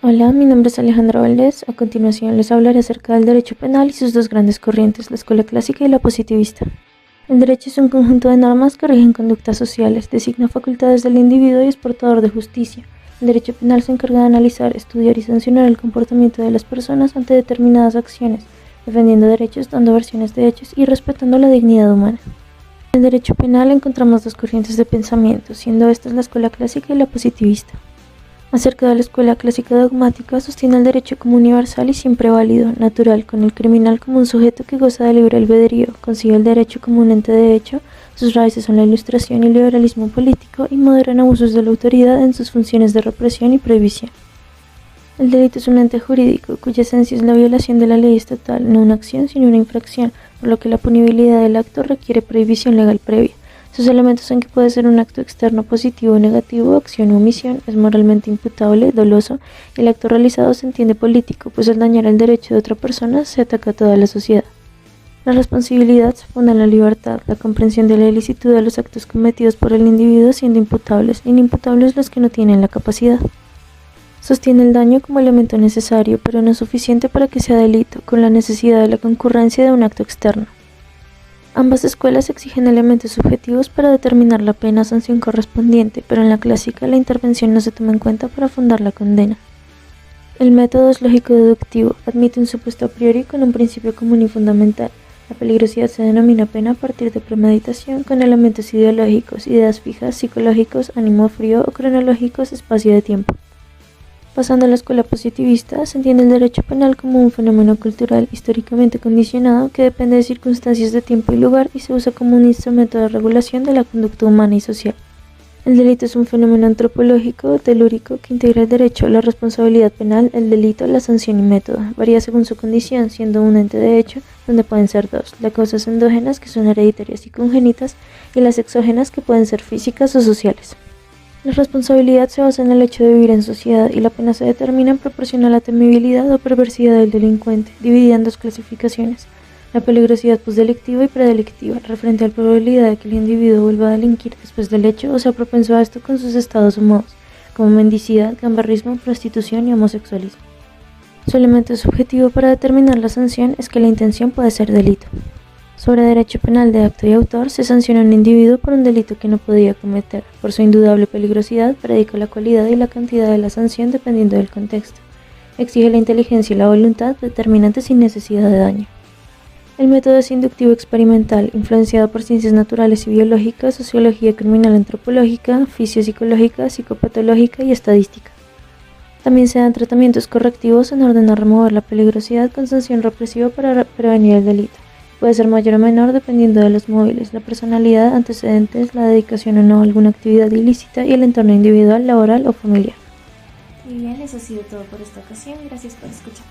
Hola, mi nombre es Alejandra Valdés. A continuación les hablaré acerca del derecho penal y sus dos grandes corrientes, la escuela clásica y la positivista. El derecho es un conjunto de normas que rigen conductas sociales, designa facultades del individuo y es portador de justicia. El derecho penal se encarga de analizar, estudiar y sancionar el comportamiento de las personas ante determinadas acciones, defendiendo derechos, dando versiones de hechos y respetando la dignidad humana. En el derecho penal encontramos dos corrientes de pensamiento, siendo estas la escuela clásica y la positivista. Acerca de la escuela clásica dogmática, sostiene el derecho como universal y siempre válido, natural, con el criminal como un sujeto que goza de libre albedrío, concibe el derecho como un ente de hecho, sus raíces son la ilustración y el liberalismo político y moderan abusos de la autoridad en sus funciones de represión y prohibición. El delito es un ente jurídico, cuya esencia es la violación de la ley estatal, no una acción sino una infracción, por lo que la punibilidad del acto requiere prohibición legal previa. Sus elementos son que puede ser un acto externo positivo o negativo, acción o omisión, es moralmente imputable, doloso, y el acto realizado se entiende político, pues al dañar el derecho de otra persona se ataca a toda la sociedad. La responsabilidad se funda en la libertad, la comprensión de la ilicitud de los actos cometidos por el individuo siendo imputables, inimputables los que no tienen la capacidad. Sostiene el daño como elemento necesario, pero no suficiente para que sea delito, con la necesidad de la concurrencia de un acto externo. Ambas escuelas exigen elementos subjetivos para determinar la pena o sanción correspondiente, pero en la clásica la intervención no se toma en cuenta para fundar la condena. El método es lógico-deductivo, admite un supuesto a priori con un principio común y fundamental. La peligrosidad se denomina pena a partir de premeditación con elementos ideológicos, ideas fijas, psicológicos, ánimo frío o cronológicos, espacio de tiempo. Pasando a la escuela positivista, se entiende el derecho penal como un fenómeno cultural históricamente condicionado que depende de circunstancias de tiempo y lugar y se usa como un instrumento de regulación de la conducta humana y social. El delito es un fenómeno antropológico, telúrico, que integra el derecho, la responsabilidad penal, el delito, la sanción y método. Varía según su condición, siendo un ente de hecho, donde pueden ser dos, las causas endógenas, que son hereditarias y congénitas, y las exógenas, que pueden ser físicas o sociales. La responsabilidad se basa en el hecho de vivir en sociedad y la pena se determina en proporción a la temibilidad o perversidad del delincuente, dividida en dos clasificaciones, la peligrosidad postdelictiva y predelictiva, referente a la probabilidad de que el individuo vuelva a delinquir después del hecho o sea propenso a esto con sus estados o modos, como mendicidad, gamberrismo, prostitución y homosexualismo. Su elemento subjetivo para determinar la sanción es que la intención puede ser delito. Sobre derecho penal de acto y autor, se sanciona a un individuo por un delito que no podía cometer. Por su indudable peligrosidad, predica la cualidad y la cantidad de la sanción dependiendo del contexto. Exige la inteligencia y la voluntad determinantes sin necesidad de daño. El método es inductivo experimental, influenciado por ciencias naturales y biológicas, sociología criminal antropológica, fisiopsicológica, psicopatológica y estadística. También se dan tratamientos correctivos en orden a remover la peligrosidad con sanción represiva para prevenir el delito. Puede ser mayor o menor dependiendo de los móviles, la personalidad, antecedentes, la dedicación o no a alguna actividad ilícita y el entorno individual, laboral o familiar. Y bien, eso ha sido todo por esta ocasión. Gracias por escuchar.